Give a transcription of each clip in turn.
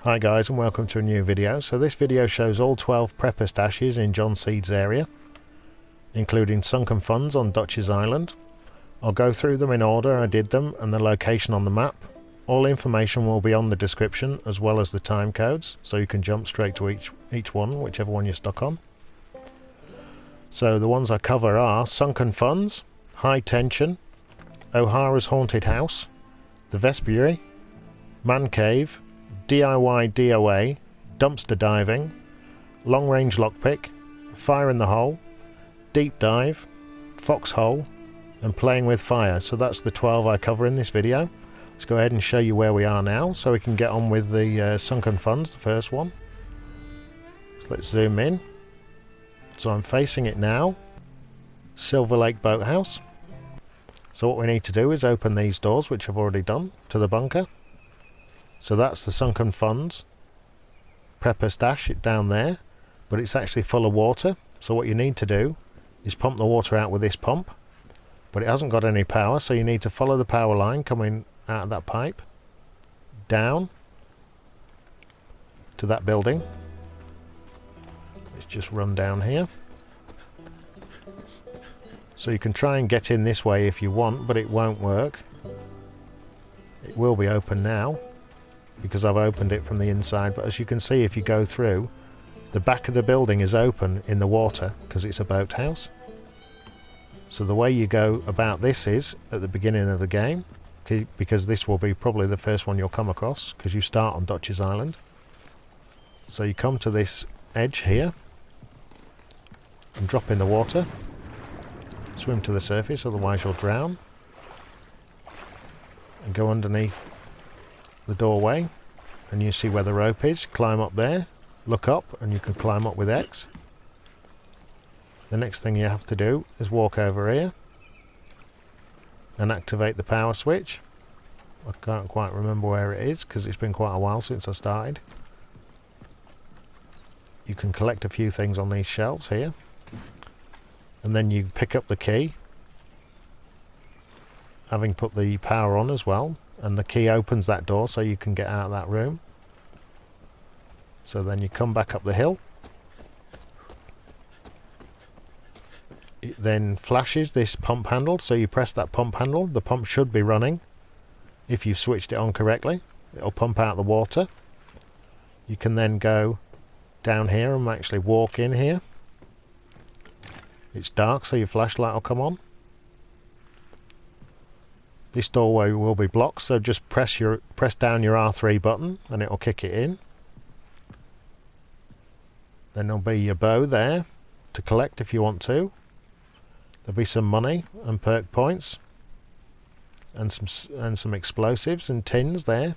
Hi guys, and welcome to a new video. So this video shows all 12 prepper stashes in John Seed's area, including Sunken Funds on Dutchess Island. I'll go through them in order I did them and the location on the map. All information will be on the description as well as the time codes, so you can jump straight to each one, whichever one you're stuck on. So the ones I cover are Sunken Funds, High Tension, O'Hara's Haunted House, the Vespiary, Man Cave, D.I.Y. D.O.A, Dumpster Diving, Long Range Lockpick, Fire in the Hole, Deep Dive, Foxhole, and Playing with Fire. So that's the 12 I cover in this video. Let's go ahead and show you where we are now so we can get on with the Sunken Funds, the first one. So let's zoom in. So I'm facing it now, Silver Lake Boathouse. So what we need to do is open these doors, which I've already done, to the bunker. So that's the Sunken Funds prepper stash, it down there, but it's actually full of water. So what you need to do is pump the water out with this pump, but it hasn't got any power, so you need to follow the power line coming out of that pipe down to that building. Let's just run down here. So you can try and get in this way if you want, but it won't work. It will be open now because I've opened it from the inside, but as you can see, if you go through, the back of the building is open in the water because it's a boathouse. So the way you go about this is at the beginning of the game, because this will be probably the first one you'll come across because you start on Dutchess Island. So you come to this edge here and drop in the water, swim to the surface, otherwise you'll drown, and go underneath the doorway, and you see where the rope is. Climb up there, look up, and you can climb up with X. The next thing you have to do is walk over here and activate the power switch. I can't quite remember where it is because it's been quite a while since I started. You can collect a few things on these shelves here, and then you pick up the key, having put the power on as well, and the key opens that door so you can get out of that room. So then you come back up the hill. It then flashes this pump handle, so you press that pump handle. The pump should be running if you've switched it on correctly. It'll pump out the water. You can then go down here and actually walk in here. It's dark, so your flashlight will come on. This doorway will be blocked, so just press down your R3 button and it will kick it in. Then there'll be your bow there to collect if you want to. There'll be some money and perk points and some explosives and tins there,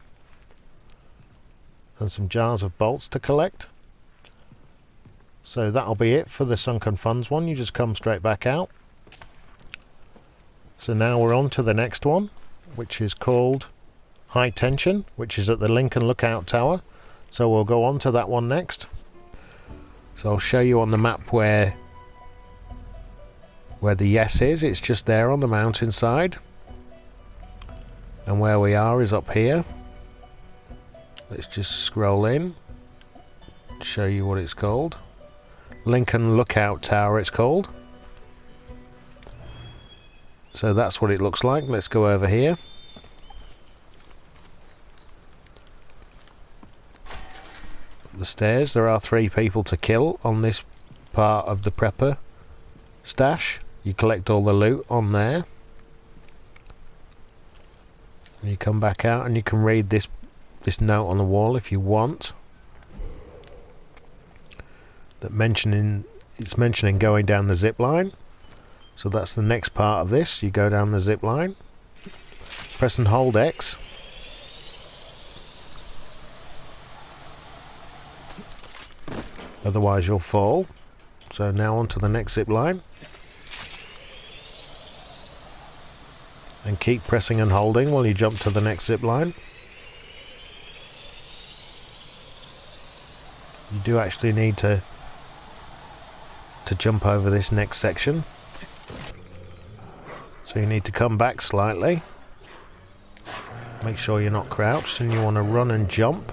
and some jars of bolts to collect. So that'll be it for the Sunken Funds one. You just come straight back out. So now we're on to the next one, which is called High Tension, which is at the Lincoln Lookout Tower. So we'll go on to that one next. So I'll show you on the map where the yes is. It's just there on the mountainside. And where we are is up here. Let's just scroll in, show you what it's called. Lincoln Lookout Tower it's called. So that's what it looks like. Let's go over here. The stairs. There are 3 people to kill on this part of the prepper stash. You collect all the loot on there. And you come back out and you can read this note on the wall if you want. It's mentioning going down the zip line. So that's the next part of this. You go down the zip line, press and hold X. Otherwise you'll fall. So now on to the next zip line. And keep pressing and holding while you jump to the next zip line. You do actually need to jump over this next section. So you need to come back slightly. Make sure you're not crouched, and you want to run and jump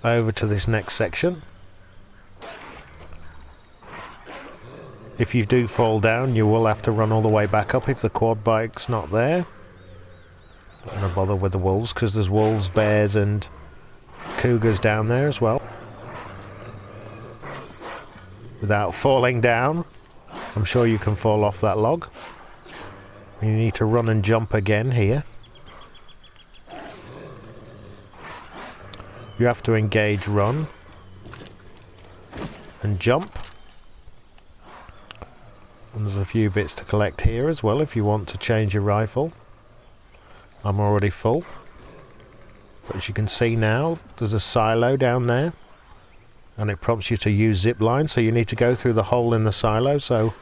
over to this next section. If you do fall down, you will have to run all the way back up if the quad bike's not there. Not gonna bother with the wolves because there's wolves, bears and cougars down there as well. Without falling down, I'm sure you can fall off that log. You need to run and jump again here. You have to engage run and jump. And there's a few bits to collect here as well if you want to change your rifle. I'm already full. But as you can see now, there's a silo down there. And it prompts you to use zip line, so you need to go through the hole in the silo, so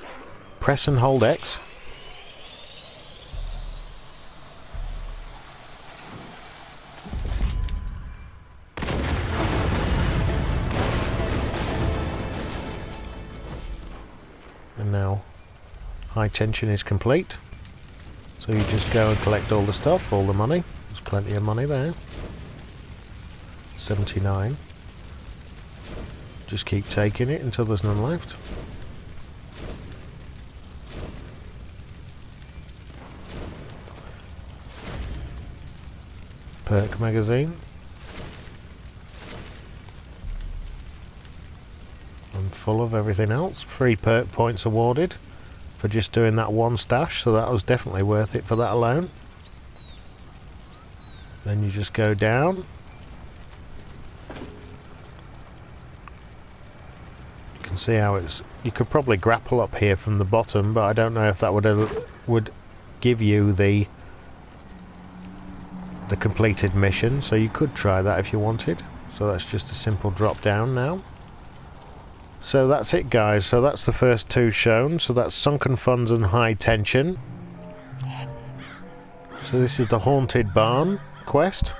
press and hold X. And now high tension is complete. So you just go and collect all the stuff, all the money. There's plenty of money there. 79. Just keep taking it until there's none left. Perk magazine. And full of everything else. 3 perk points awarded for just doing that one stash, so that was definitely worth it for that alone. Then you just go down. See how it's, you could probably grapple up here from the bottom, but I don't know if that would give you the completed mission, so you could try that if you wanted. So that's just a simple drop down now. So that's it guys, so that's the first 2 shown. So that's Sunken Funds and High Tension. So this is the Haunted Barn quest.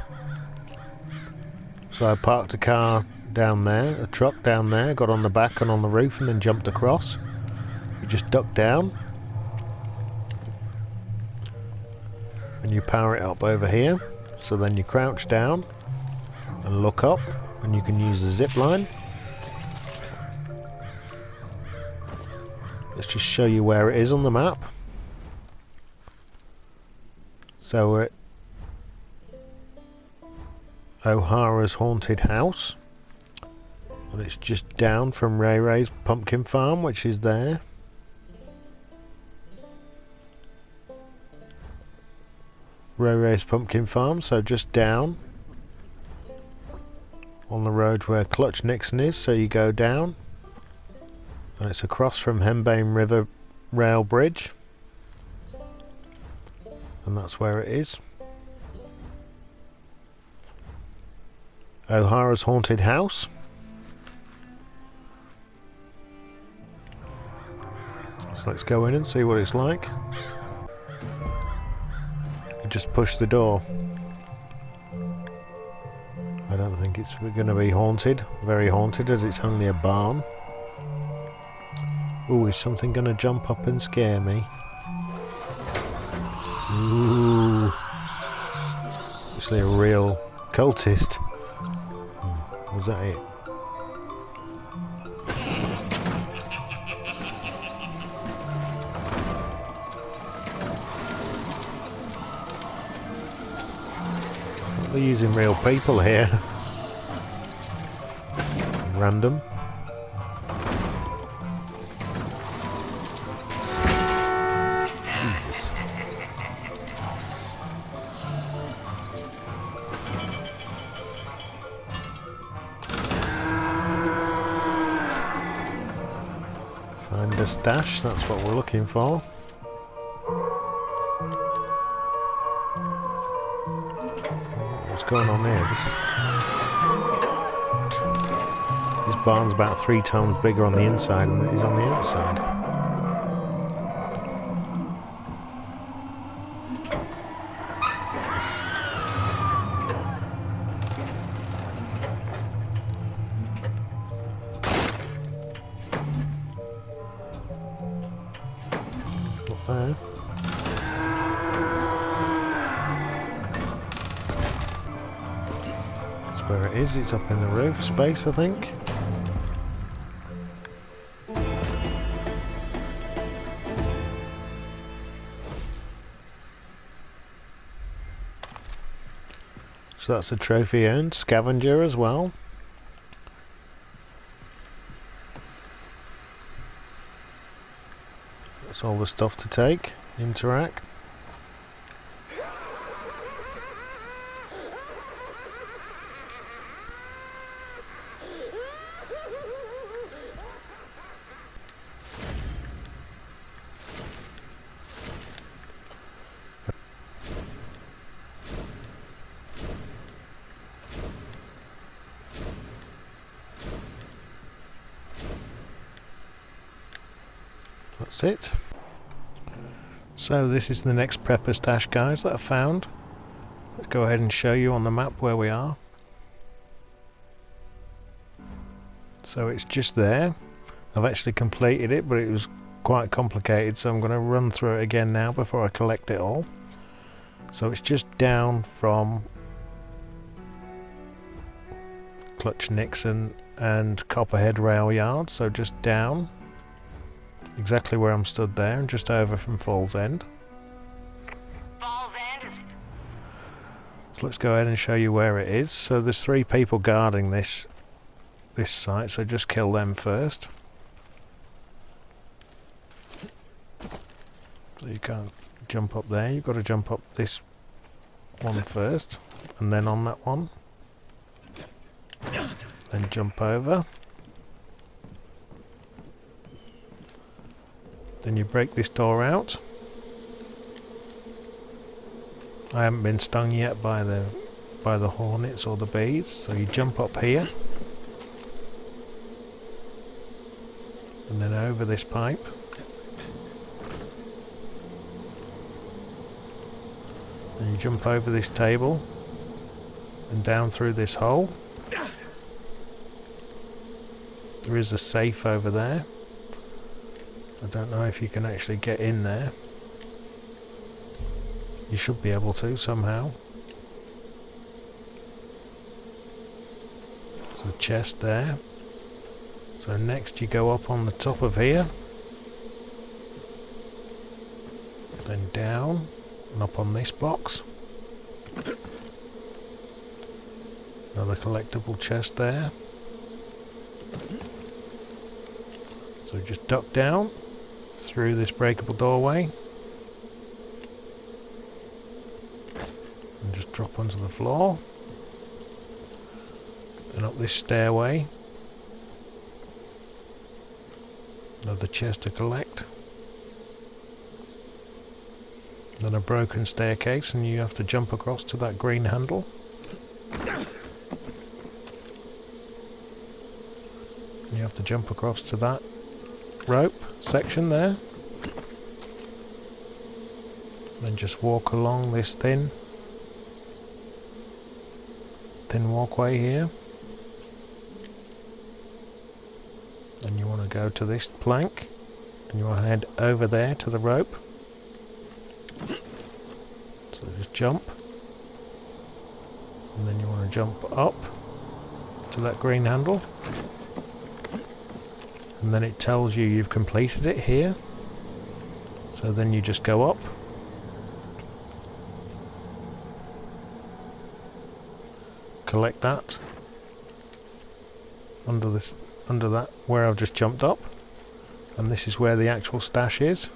So I parked a car down there, a truck down there, got on the back and on the roof and then jumped across. You just duck down and you power it up over here, so then you crouch down and look up and you can use the zip line. Let's just show you where it is on the map. So we're at O'Hara's Haunted House. And it's just down from Ray Ray's pumpkin farm, which is there. Ray Ray's pumpkin farm, so just down on the road where Clutch Nixon is, so you go down. And it's across from Henbane River Rail Bridge. And that's where it is. O'Hara's Haunted House. Let's go in and see what it's like. You just push the door. I don't think it's going to be haunted, very haunted, as it's only a barn. Ooh, is something going to jump up and scare me? Ooh. Actually a real cultist. Was that it? They're using real people here. Random. Jesus. Find a stash, that's what we're looking for. Going on here? This barn's about 3 times bigger on the inside than it is on the outside. Not there. where it is. It's up in the roof space, I think. So that's a trophy earned. Scavenger as well. That's all the stuff to take. Interact. That's it. So this is the next prepper stash, guys, that I found. Let's go ahead and show you on the map where we are. So it's just there. I've actually completed it, but it was quite complicated, so I'm going to run through it again now before I collect it all. So it's just down from Clutch Nixon and Copperhead Rail Yard, so just down. Exactly where I'm stood there, and just over from Falls End. Falls End. So let's go ahead and show you where it is. So there's 3 people guarding this site, so just kill them first. So you can't jump up there, you've got to jump up this one first, and then on that one. Then jump over. Then you break this door out. I haven't been stung yet by the hornets or the bees, so you jump up here and then over this pipe. And you jump over this table and down through this hole. There is a safe over there. I don't know if you can actually get in there. You should be able to somehow. There's a chest there. So next you go up on the top of here. Then down and up on this box. Another collectible chest there. So just duck down through this breakable doorway and just drop onto the floor and up this stairway. Another chest to collect. Then a broken staircase, and you have to jump across to that green handle. You have to jump across to that rope section there. Then just walk along this thin walkway here. And you want to go to this plank, and you want to head over there to the rope. So just jump, and then you want to jump up to that green handle. And then it tells you you've completed it here. So then you just go up. Collect that under that where I've just jumped up. And this is where the actual stash is.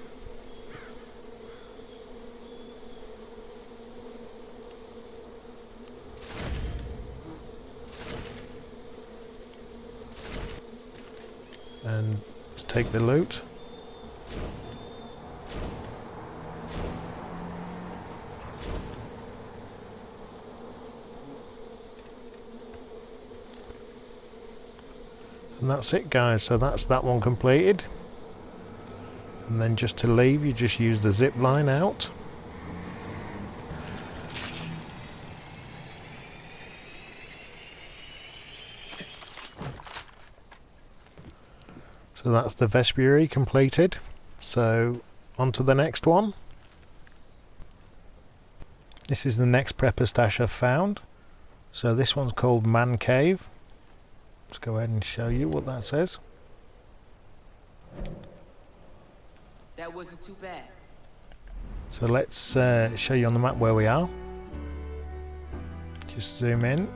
And to take the loot. And that's it, guys, so that's that one completed. And then just to leave, you just use the zip line out. So that's the Vespiary completed. So on to the next one. This is the next prepper stash I've found. So this one's called Man Cave. Let's go ahead and show you what that says. That wasn't too bad. So let's show you on the map where we are. Just zoom in.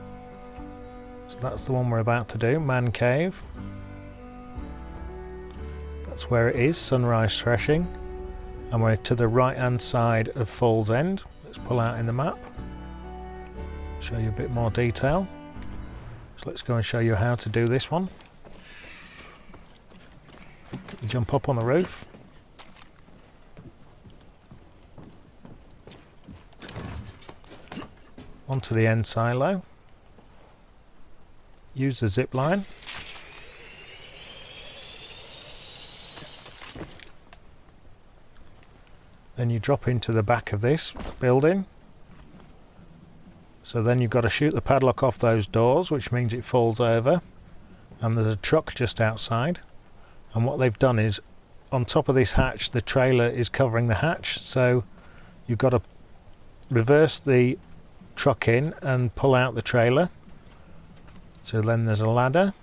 So that's the one we're about to do, Man Cave. That's where it is, Rise Threshing. And we're to the right hand side of Falls End. Let's pull out in the map. Show you a bit more detail. So let's go and show you how to do this one. You jump up on the roof. Onto the end silo. Use the zip line. Then you drop into the back of this building. So then you've got to shoot the padlock off those doors, which means it falls over. And there's a truck just outside. And what they've done is, on top of this hatch, the trailer is covering the hatch. So you've got to reverse the truck in and pull out the trailer. So then there's a ladder.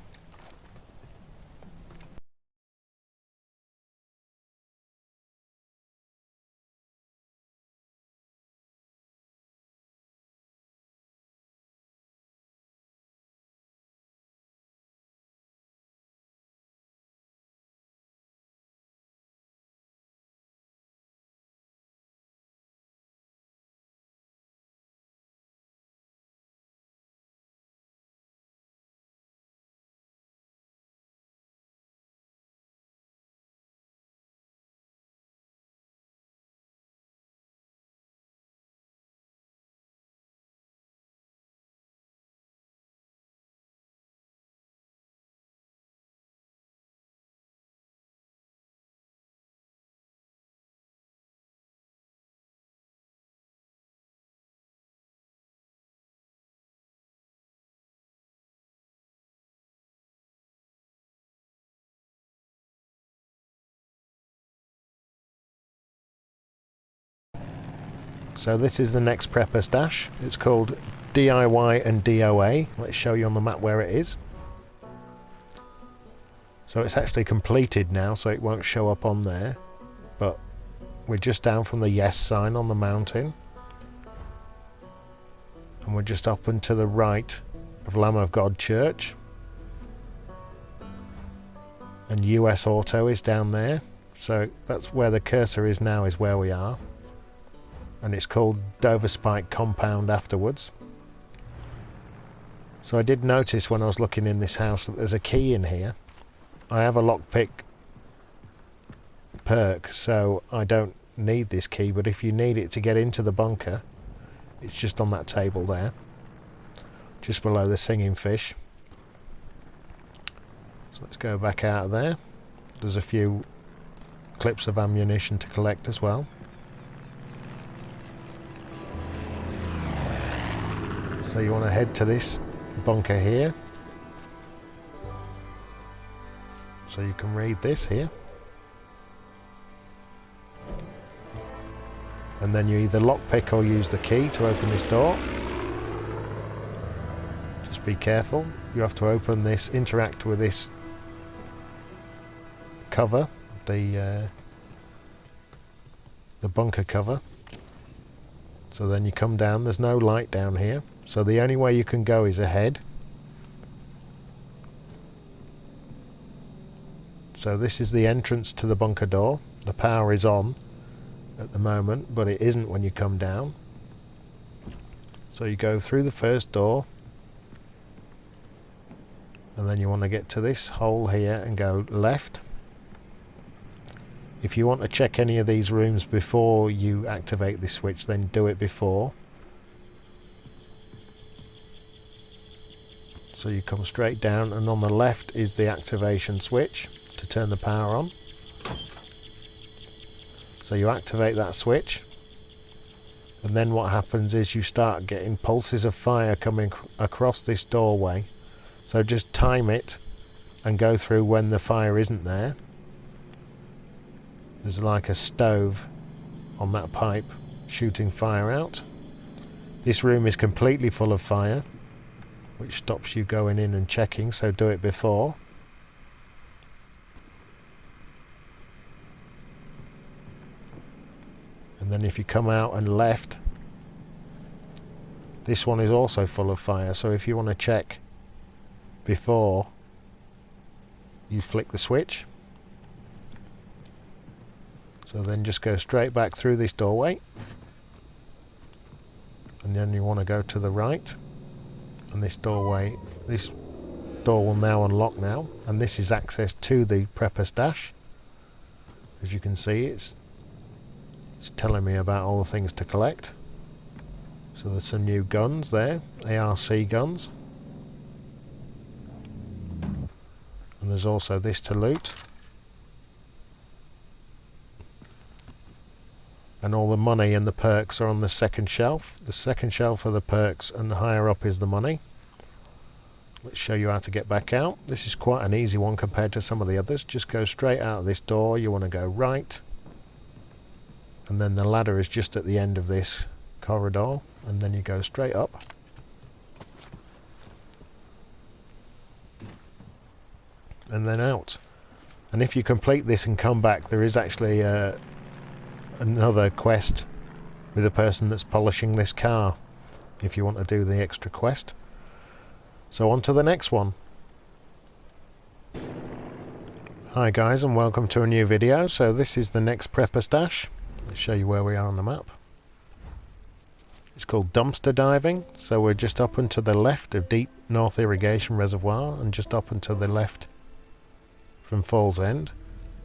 So this is the next prepper stash. It's called D.I.Y and D.O.A. Let's show you on the map where it is. So it's actually completed now, so it won't show up on there. But we're just down from the yes sign on the mountain. And we're just up and to the right of Lamb of God Church. And US Auto is down there. So that's where the cursor is now, is where we are. And it's called Doverspike Compound afterwards. So I did notice when I was looking in this house that there's a key in here. I have a lockpick perk, so I don't need this key, but if you need it to get into the bunker, it's just on that table there, just below the singing fish. So let's go back out of there. There's a few clips of ammunition to collect as well. So you want to head to this bunker here, so you can read this here, and then you either lockpick or use the key to open this door. Just be careful, you have to open this, interact with this cover, the bunker cover. So then you come down, there's no light down here, so the only way you can go is ahead. So this is the entrance to the bunker door. The power is on at the moment, but it isn't when you come down. So you go through the first door, and then you want to get to this hole here and go left. If you want to check any of these rooms before you activate this switch, then do it before. So you come straight down, and on the left is the activation switch to turn the power on. So you activate that switch, and then what happens is you start getting pulses of fire coming across this doorway. So just time it and go through when the fire isn't there. There's like a stove on that pipe shooting fire out. This room is completely full of fire. which stops you going in and checking, so do it before. And then if you come out and left, this one is also full of fire, so if you want to check before you flick the switch, so then just go straight back through this doorway, and then you want to go to the right, and this door will now unlock now, and this is access to the prepper stash. As you can see, it's telling me about all the things to collect. So there's some new guns there, ARC guns, and there's also this to loot, and all the money and the perks are on the second shelf. The second shelf are the perks, and the higher up is the money. Let's show you how to get back out. This is quite an easy one compared to some of the others. Just go straight out of this door. You want to go right, and then the ladder is just at the end of this corridor, and then you go straight up, and then out. And if you complete this and come back, there is actually another quest with the person that's polishing this car, if you want to do the extra quest. So on to the next one. Hi guys, and welcome to a new video. So this is the next prepper stash. Let's show you where we are on the map. It's called dumpster diving, so we're just up and to the left of Deep North Irrigation Reservoir, and just up and to the left from Falls End,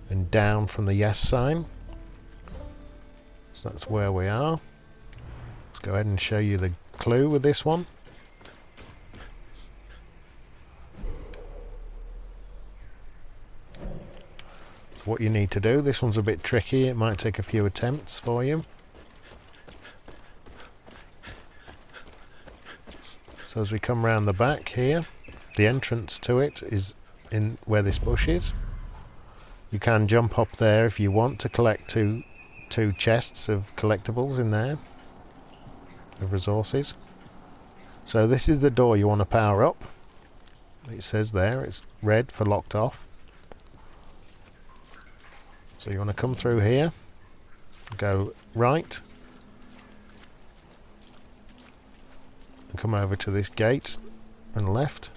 and down from the yes sign. So that's where we are. Let's go ahead and show you the clue with this one. So what you need to do, this one's a bit tricky, it might take a few attempts for you. So as we come round the back here, the entrance to it is in where this bush is. You can jump up there if you want to collect two chests of collectibles in there, of resources. So this is the door you want to power up. It says there, it's red for locked off. So you want to come through here, go right, and come over to this gate and left.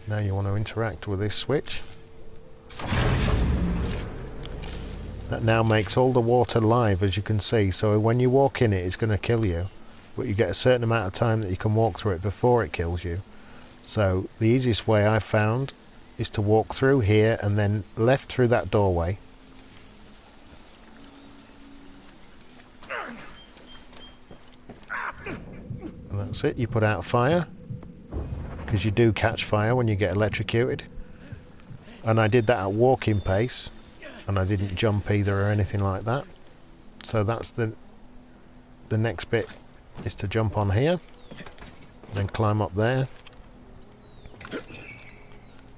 Now you want to interact with this switch. That now makes all the water live, as you can see, so when you walk in it, it's going to kill you, but you get a certain amount of time that you can walk through it before it kills you. So the easiest way I've found is to walk through here and then left through that doorway. And that's it, you put out a fire, because you do catch fire when you get electrocuted. And I did that at walking pace, and I didn't jump either or anything like that. So that's the next bit, is to jump on here, then climb up there,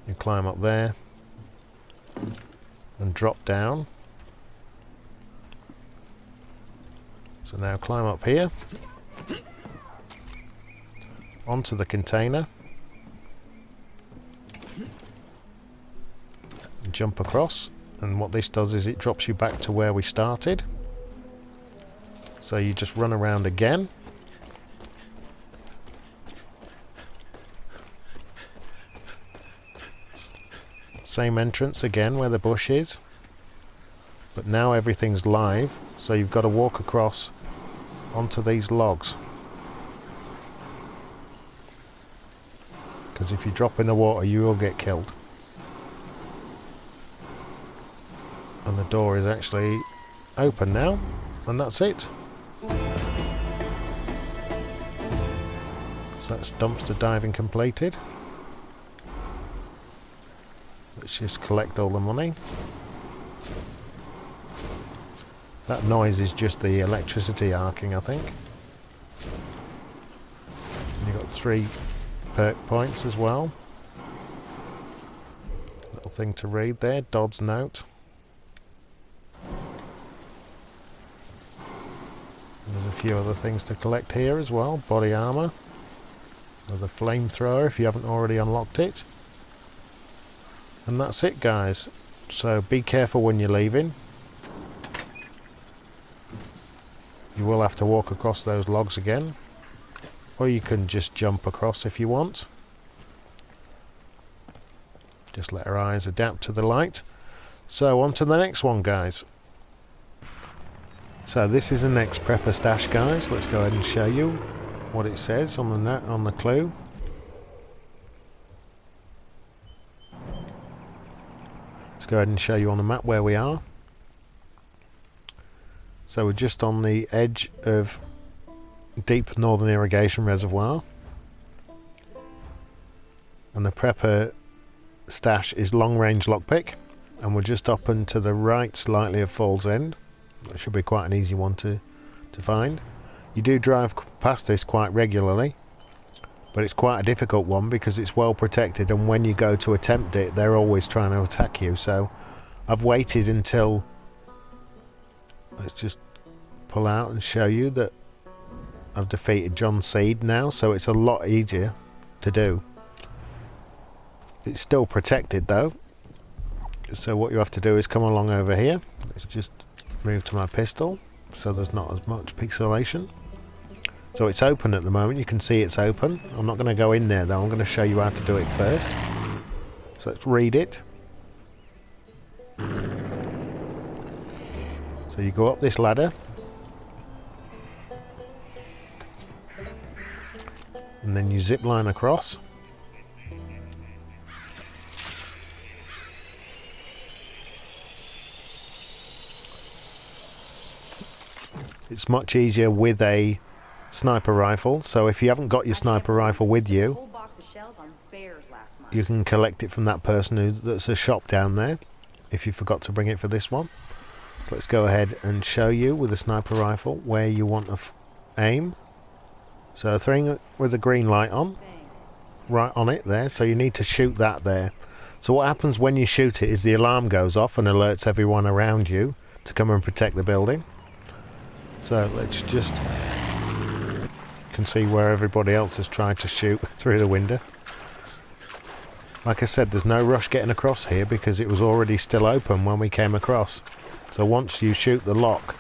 you climb up there and drop down. So now climb up here onto the container and jump across, and what this does is it drops you back to where we started. So you just run around again, same entrance again where the bush is, but now everything's live, so you've got to walk across onto these logs, because if you drop in the water you will get killed. And the door is actually open now, and that's it. So that's dumpster diving completed. Let's just collect all the money. That noise is just the electricity arcing, I think. And you've got 3 perk points as well. Little thing to read there, Dodd's note. And there's a few other things to collect here as well, body armour. with a flamethrower if you haven't already unlocked it. And that's it, guys. So be careful when you're leaving. You will have to walk across those logs again, or you can just jump across if you want. Just let our eyes adapt to the light. So on to the next one, guys. So this is the next prepper stash, guys. Let's go ahead and show you what it says on the clue. Let's go ahead and show you on the map where we are. So we're just on the edge of deep northern irrigation reservoir, and the prepper stash is long range lockpick, and we're just up and to the right slightly of Falls End. That should be quite an easy one to find. You do drive past this quite regularly, but it's quite a difficult one because it's well protected, and when you go to attempt it, they're always trying to attack you. So I've waited until, let's just pull out and show you that I've defeated John Seed now, so it's a lot easier to do. It's still protected though, so what you have to do is come along over here. Let's just move to my pistol so there's not as much pixelation. So it's open at the moment, you can see it's open. I'm not going to go in there though, I'm going to show you how to do it first. So let's read it. So you go up this ladder, and then you zip line across. It's much easier with a sniper rifle, so if you haven't got your sniper rifle with you, you can collect it from that person that's a shop down there, if you forgot to bring it for this one. So let's go ahead and show you with a sniper rifle where you want to aim. So a thing with a green light on, right on it there, so you need to shoot that there. So what happens when you shoot it is the alarm goes off and alerts everyone around you to come and protect the building. So let's just, you can see where everybody else has tried to shoot through the window. Like I said, there's no rush getting across here because it was already still open when we came across. So once you shoot the lock,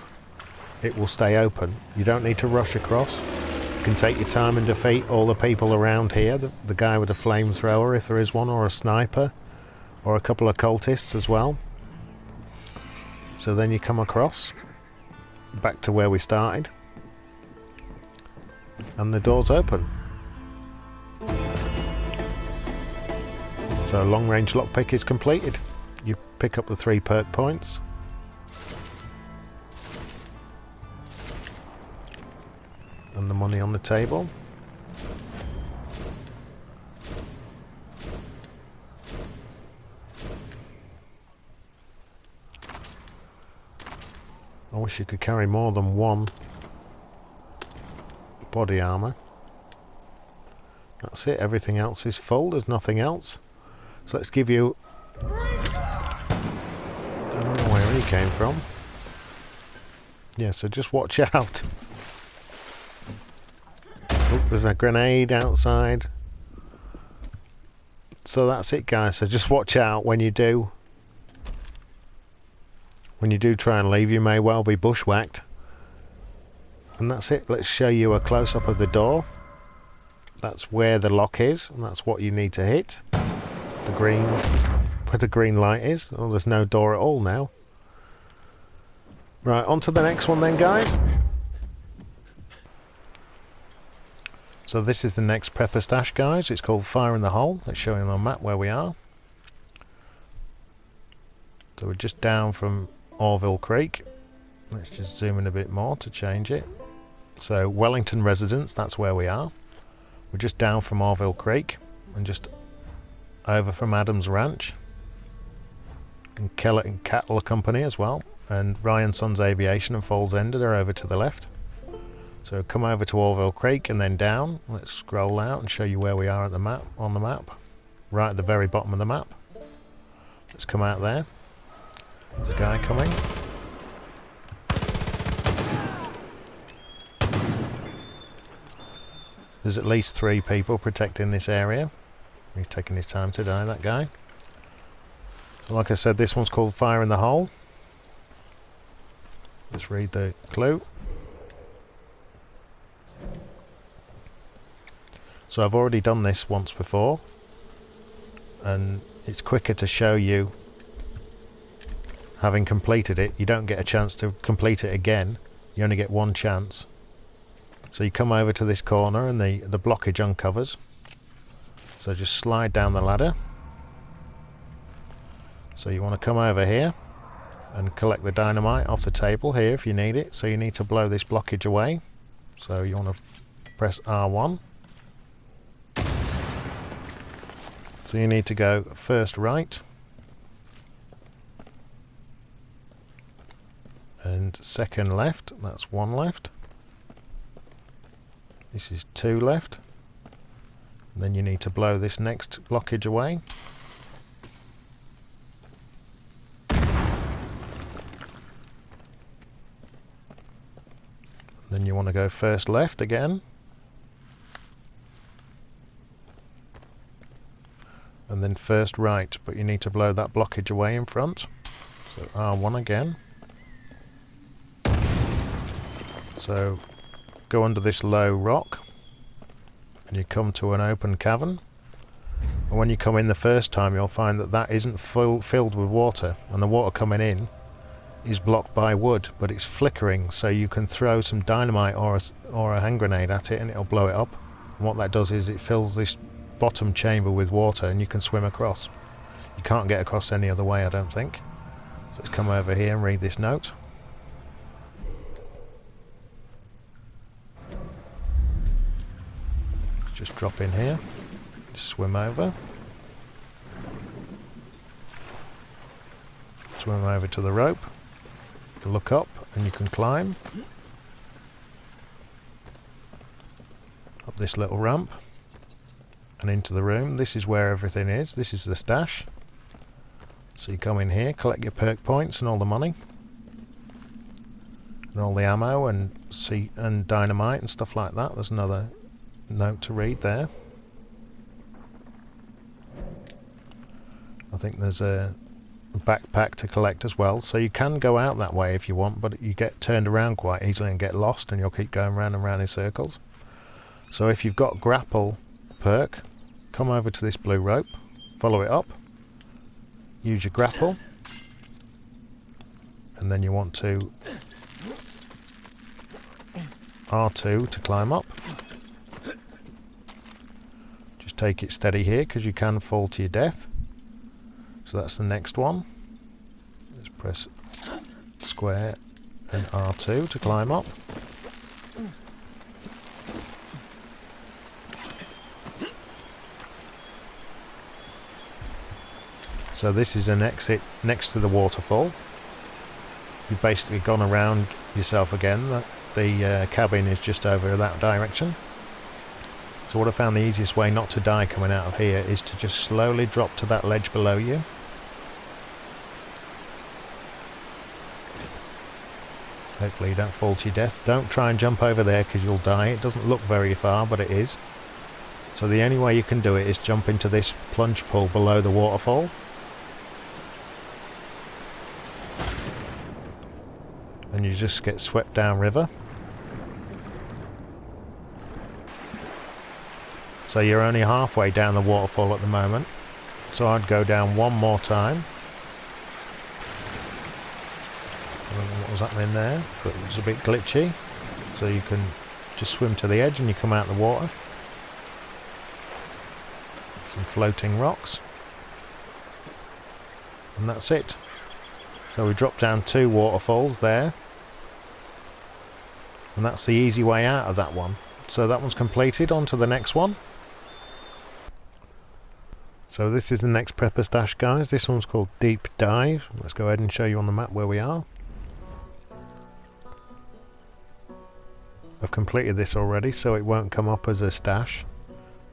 it will stay open. You don't need to rush across. You can take your time and defeat all the people around here. The guy with a flamethrower, if there is one, or a sniper, or a couple of cultists as well. So then you come across back to where we started, and the door's open. So long range lockpick is completed. You pick up the 3 perk points. And the money on the table. I wish you could carry more than one body armor. That's it, everything else is full, there's nothing else. So let's give you, I don't know where he came from. Yeah, so just watch out. Oh, there's a grenade outside. So that's it, guys, so just watch out when you do. When you do try and leave, you may well be bushwhacked. And that's it. Let's show you a close-up of the door. That's where the lock is, and that's what you need to hit. The green, where the green light is. Oh, there's no door at all now. Right, on to the next one then, guys. So this is the next prepper stash, guys. It's called Fire in the Hole. Let's show you on the map where we are. So we're just down from Orville Creek. Let's just zoom in a bit more to change it. So Wellington Residence, that's where we are. We're just down from Orville Creek and just over from Adams Ranch and Kellett and Cattle Company as well, and Ryan Sons Aviation and Falls End are over to the left. So come over to Orville Creek and then down. Let's scroll out and show you where we are at the map, on the map, right at the very bottom of the map. Let's come out there. There's a guy coming. There's at least 3 people protecting this area. He's taking his time to die, that guy. So like I said, this one's called Fire in the Hole. Let's read the clue. So I've already done this once before, and it's quicker to show you having completed it. You don't get a chance to complete it again, you only get one chance. So you come over to this corner and the blockage uncovers. So just slide down the ladder. So you want to come over here and collect the dynamite off the table here if you need it. So you need to blow this blockage away. So you want to press R1. So you need to go first right and second left. That's 1 left. This is 2 left. And then you need to blow this next blockage away. Then you want to go first left again. And then first right, but you need to blow that blockage away in front. So R1 again. So go under this low rock and you come to an open cavern, and when you come in the first time you'll find that that isn't filled with water, and the water coming in is blocked by wood, but it's flickering, so you can throw some dynamite or a hand grenade at it and it'll blow it up. And what that does is it fills this bottom chamber with water and you can swim across. You can't get across any other way, I don't think. So let's come over here and read this note. Just drop in here, just swim over. Swim over to the rope. You look up and you can climb up this little ramp and into the room. This is where everything is. This is the stash. So you come in here, collect your perk points and all the money and all the ammo and dynamite and stuff like that. There's another note to read there. I think there's a backpack to collect as well, so you can go out that way if you want, but you get turned around quite easily and get lost, and you'll keep going round and round in circles. So if you've got grapple perk, come over to this blue rope, follow it up, use your grapple, and then you want to R2 to climb up. Just take it steady here because you can fall to your death. So that's the next one. Let's press square and R2 to climb up. So this is an exit next to the waterfall. You've basically gone around yourself again. The cabin is just over that direction. So what I found the easiest way not to die coming out of here is to just slowly drop to that ledge below you. Hopefully you don't fall to your death. Don't try and jump over there because you'll die. It doesn't look very far, but it is. So the only way you can do it is jump into this plunge pool below the waterfall. And you just get swept down river. So you're only halfway down the waterfall at the moment. So I'd go down one more time. I don't know what was happening there, but it was a bit glitchy. So you can just swim to the edge and you come out of the water. Some floating rocks. And that's it. So we dropped down 2 waterfalls there. And that's the easy way out of that one. So that one's completed. On to the next one. So this is the next prepper stash, guys. This one's called Deep Dive. Let's go ahead and show you on the map where we are. I've completed this already, so it won't come up as a stash.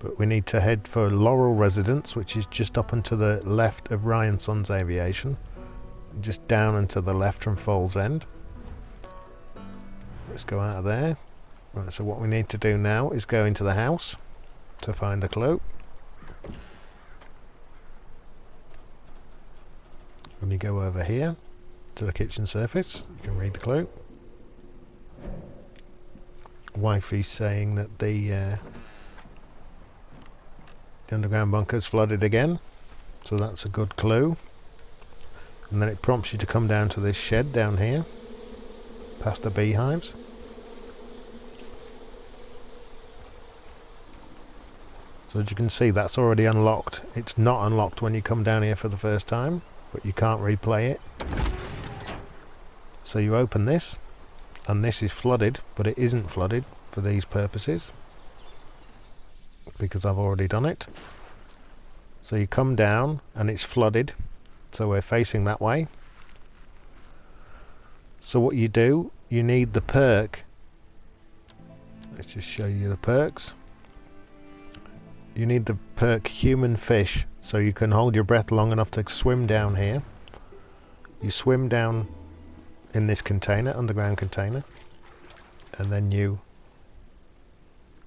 But we need to head for Laurel Residence, which is just up and to the left of Ryan Sons Aviation. Just down and to the left from Falls End. Let's go out of there. Right, so what we need to do now is go into the house to find the clue. When you go over here to the kitchen surface, you can read the clue. Wifey's saying that the underground bunker's flooded again, so that's a good clue. And then it prompts you to come down to this shed down here, past the beehives. So as you can see, that's already unlocked. It's not unlocked when you come down here for the first time, but you can't replay it. So you open this, and this is flooded, but it isn't flooded for these purposes, because I've already done it. So you come down, and it's flooded, so we're facing that way. So what you do, you need the perk. Let's just show you the perks. You need the perk Human Fish, so you can hold your breath long enough to swim down here. You swim down in this container, underground container, and then you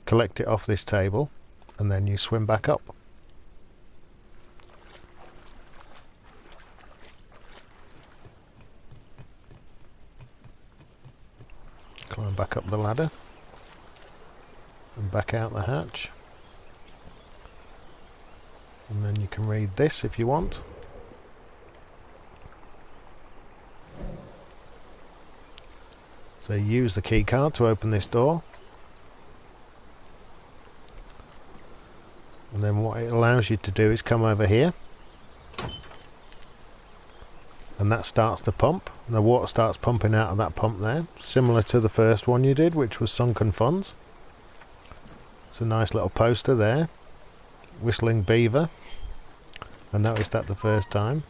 collect it off this table, and then you swim back up. Climb back up the ladder and back out the hatch. And then you can read this if you want. So you use the key card to open this door. And then what it allows you to do is come over here. And that starts to pump. And the water starts pumping out of that pump there. Similar to the first one you did, which was Sunken Funds. It's a nice little poster there. Whistling beaver. I noticed that the first time.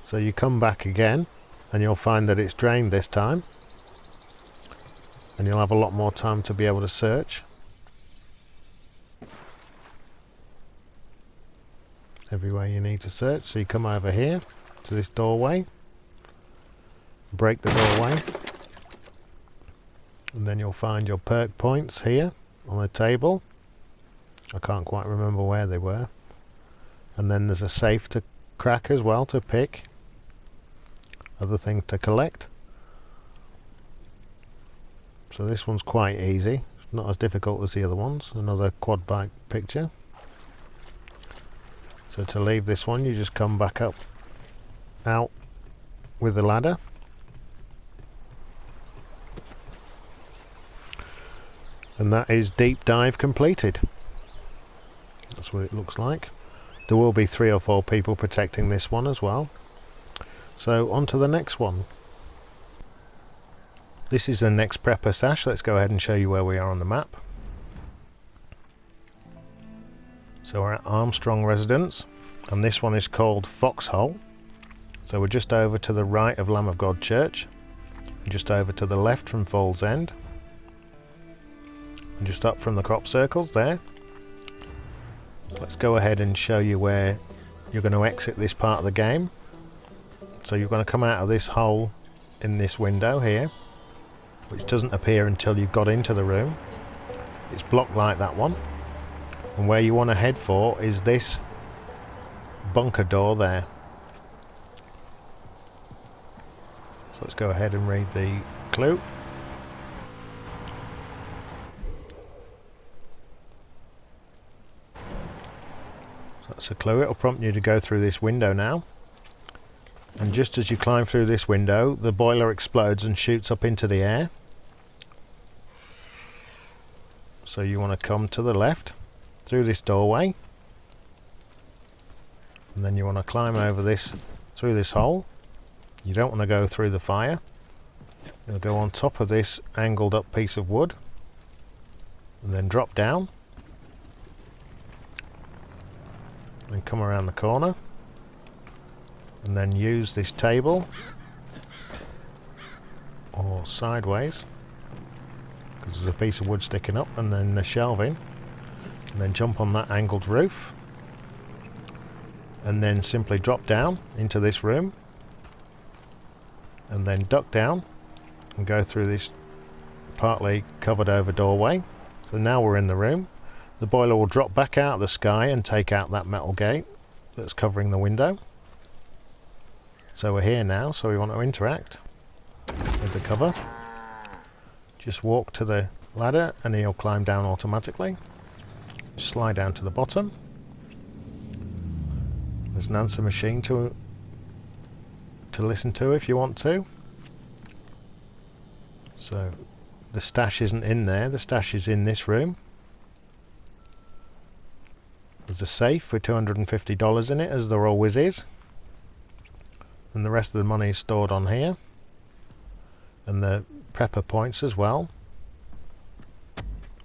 So you come back again, and you'll find that it's drained this time. And you'll have a lot more time to be able to search. Everywhere you need to search. So you come over here to this doorway. Break the doorway. And then you'll find your perk points here on the table. I can't quite remember where they were. And then there's a safe to crack as well to pick. Other things to collect. So this one's quite easy. It's not as difficult as the other ones. Another quad bike picture. So to leave this one, you just come back up, out with the ladder. And that is deep dive completed. That's what it looks like. There will be 3 or 4 people protecting this one as well. So on to the next one. This is the next prepper stash. Let's go ahead and show you where we are on the map. So we're at Armstrong Residence, and this one is called Foxhole. So we're just over to the right of Lamb of God Church, and just over to the left from Falls End, and just up from the crop circles there. Let's go ahead and show you where you're going to exit this part of the game. So you're going to come out of this hole in this window here, which doesn't appear until you've got into the room. It's blocked like that one. And where you want to head for is this bunker door there. So let's go ahead and read the clue. That's a clue. It'll prompt you to go through this window now. And just as you climb through this window, the boiler explodes and shoots up into the air. So you want to come to the left through this doorway. And then you want to climb over this, through this hole. You don't want to go through the fire. You'll go on top of this angled up piece of wood. And then drop down. And come around the corner. And then use this table. Or sideways. Because there's a piece of wood sticking up, and then the shelving. And then jump on that angled roof. And then simply drop down into this room. And then duck down and go through this partly covered over doorway. So now we're in the room. The boiler will drop back out of the sky and take out that metal gate that's covering the window. So we're here now, so we want to interact with the cover. Just walk to the ladder and he'll climb down automatically. Slide down to the bottom. There's an answer machine to listen to if you want to. So the stash isn't in there, the stash is in this room. There's a safe with $250 in it, as there always is. And the rest of the money is stored on here. And the prepper points as well.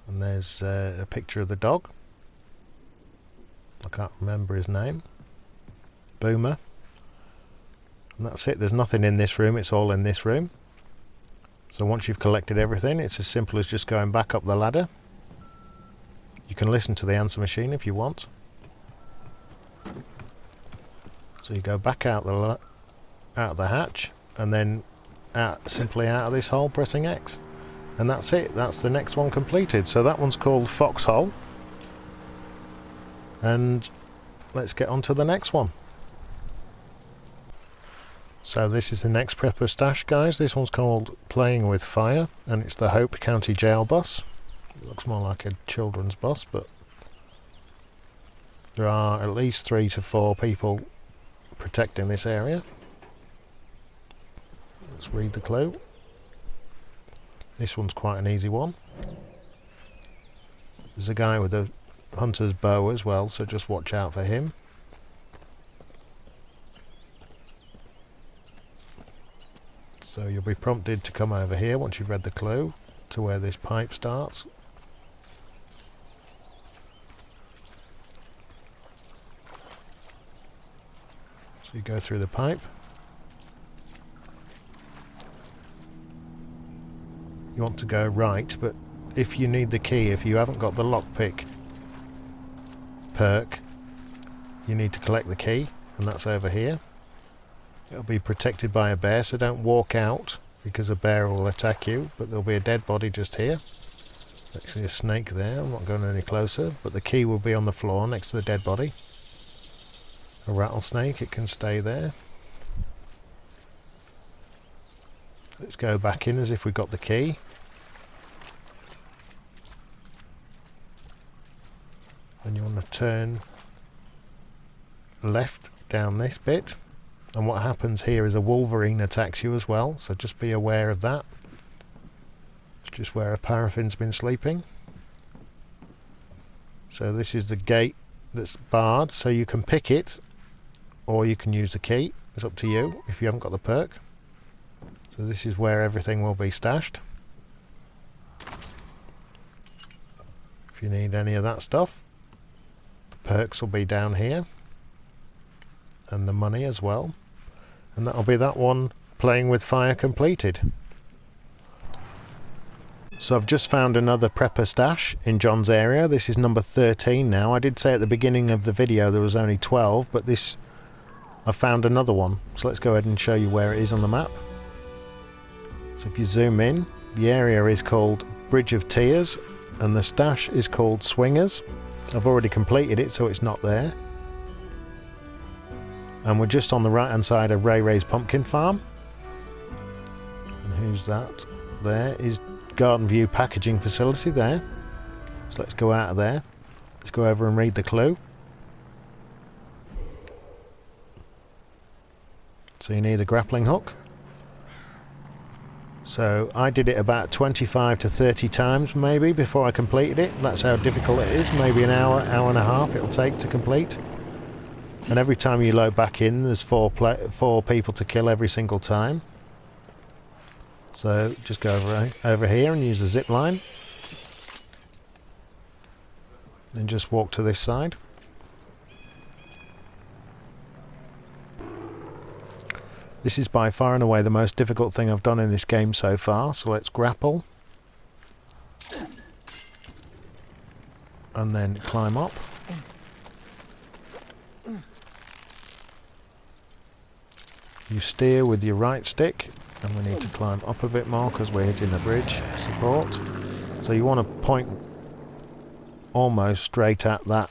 And there's a picture of the dog. I can't remember his name. Boomer. And that's it, there's nothing in this room, it's all in this room. So once you've collected everything, it's as simple as just going back up the ladder. You can listen to the answer machine if you want. So you go back out the hatch, and then simply out of this hole, pressing X. And that's it, that's the next one completed. So that one's called Foxhole. And let's get on to the next one. So this is the next prepper stash, guys. This one's called Playing with Fire, and it's the Hope County Jail bus. It looks more like a children's bus, but there are at least 3 to 4 people protecting this area. Let's read the clue. This one's quite an easy one. There's a guy with a hunter's bow as well, so just watch out for him. So you'll be prompted to come over here once you've read the clue to where this pipe starts. So you go through the pipe. You want to go right, but if you need the key, if you haven't got the lockpick perk, you need to collect the key, and that's over here. It'll be protected by a bear, so don't walk out because a bear will attack you, but there'll be a dead body just here. Actually a snake there, I'm not going any closer, but the key will be on the floor next to the dead body. A rattlesnake, it can stay there. Let's go back in as if we got the key. And you want to turn left down this bit. And what happens here is a wolverine attacks you as well, so just be aware of that. It's just where a paraffin's been sleeping. So this is the gate that's barred, so you can pick it or you can use the key. It's up to you if you haven't got the perk. So this is where everything will be stashed. If you need any of that stuff, the perks will be down here. And the money as well. And that'll be that one, Playing with Fire, completed. So I've just found another prepper stash in John's area. This is number 13 now. I did say at the beginning of the video there was only 12, but this, I found another one. So let's go ahead and show you where it is on the map. So if you zoom in, the area is called Bridge of Tears, and the stash is called Swingers. I've already completed it, so it's not there. And we're just on the right hand side of Ray Ray's pumpkin farm. And who's that? There is Garden View packaging facility there. So let's go out of there. Let's go over and read the clue. So you need a grappling hook. So I did it about 25 to 30 times maybe before I completed it. That's how difficult it is. Maybe an hour, hour and a half it'll take to complete. And every time you load back in, there's four people to kill every single time. So just go over here and use the zip line. Then just walk to this side. This is by far and away the most difficult thing I've done in this game so far. So let's grapple. And then climb up. You steer with your right stick And we need to climb up a bit more because we're hitting the bridge support. So you want to point almost straight at that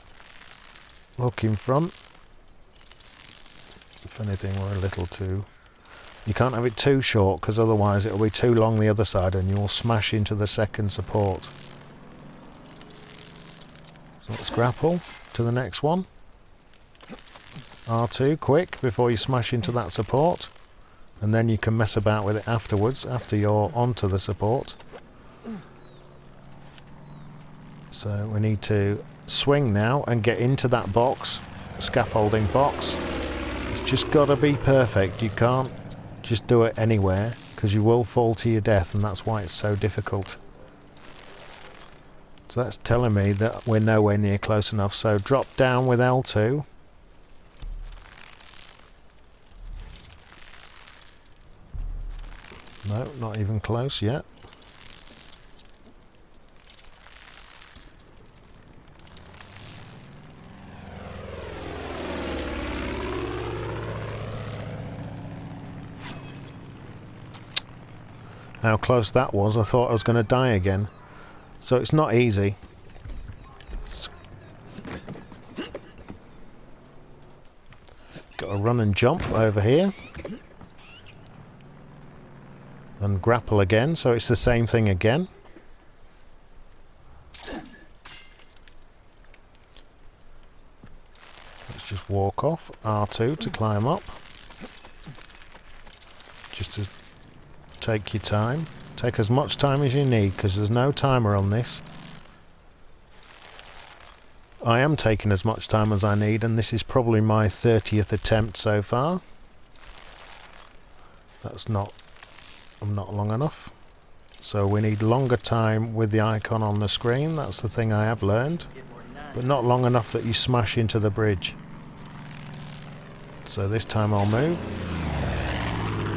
hook in front. If anything, we're a little too... You can't have it too short because otherwise it'll be too long the other side and you'll smash into the second support. So let's grapple to the next one. R2 quick before you smash into that support, and then you can mess about with it afterwards after you're onto the support. So we need to swing now and get into that box, scaffolding box. It's just got to be perfect. You can't just do it anywhere because you will fall to your death, and that's why it's so difficult. So that's telling me that we're nowhere near close enough, so drop down with L2. No, not even close yet. How close that was, I thought I was going to die again. So it's not easy. Got to run and jump over here. And grapple again, so it's the same thing again. Let's just walk off. R2 to climb up. Just to take your time. Take as much time as you need, because there's no timer on this. I am taking as much time as I need, and this is probably my 30th attempt so far. That's not... I'm not long enough. So we need longer time with the icon on the screen. That's the thing I have learned. But not long enough that you smash into the bridge. So this time I'll move.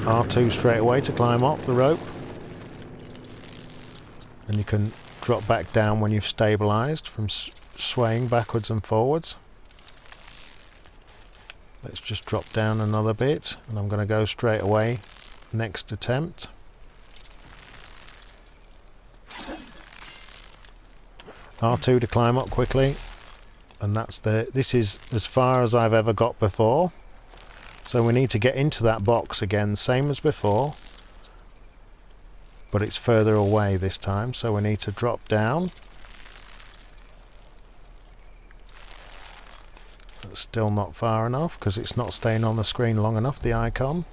R2 straight away to climb up the rope. And you can drop back down when you've stabilised from swaying backwards and forwards. Let's just drop down another bit, and I'm going to go straight away next attempt. R2 to climb up quickly, and this is as far as I've ever got before. So we need to get into that box again, same as before, but it's further away this time, so we need to drop down. It's still not far enough because it's not staying on the screen long enough, the icon.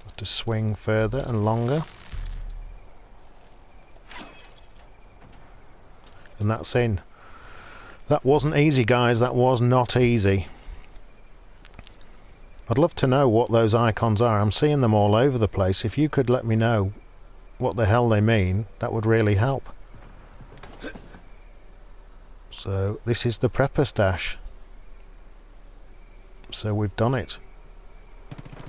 Have to swing further and longer. And that's in. That wasn't easy, guys. That was not easy. I'd love to know what those icons are. I'm seeing them all over the place. If you could let me know what the hell they mean, that would really help. So this is the prepper stash. So we've done it.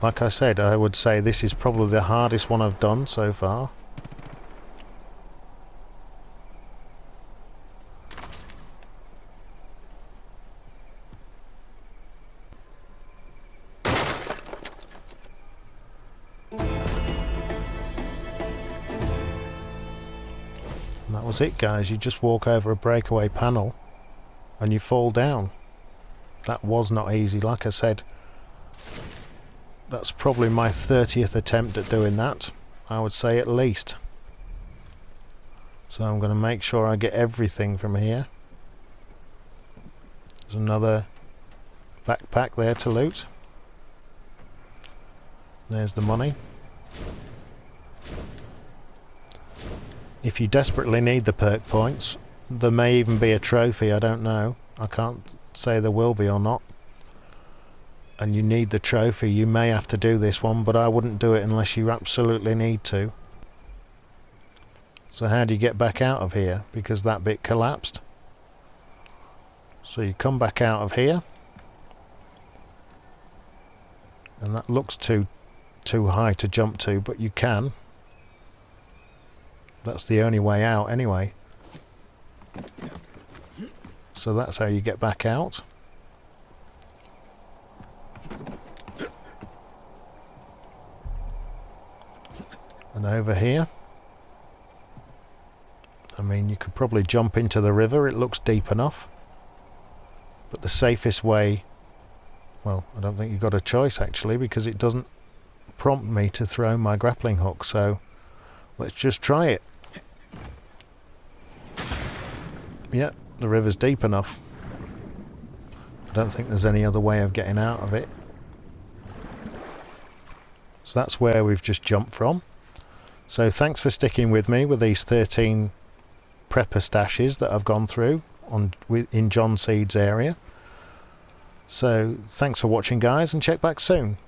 Like I said, I would say this is probably the hardest one I've done so far. And that was it, guys. You just walk over a breakaway panel and you fall down. That was not easy. Like I said, that's probably my 30th attempt at doing that, I would say, at least. So I'm going to make sure I get everything from here. There's another backpack there to loot. There's the money. If you desperately need the perk points, there may even be a trophy, I don't know. I can't say there will be or not. And you need the trophy, you may have to do this one, but I wouldn't do it unless you absolutely need to. So how do you get back out of here? Because that bit collapsed. So you come back out of here. And that looks too high to jump to, but you can. That's the only way out anyway. So that's how you get back out. And over here, I mean, you could probably jump into the river, it looks deep enough. But the safest way, well, I don't think you've got a choice actually, because it doesn't prompt me to throw my grappling hook, so let's just try it. Yeah, the river's deep enough. I don't think there's any other way of getting out of it. So that's where we've just jumped from. So thanks for sticking with me with these 13 prepper stashes that I've gone through in John Seed's area. So thanks for watching guys, and check back soon.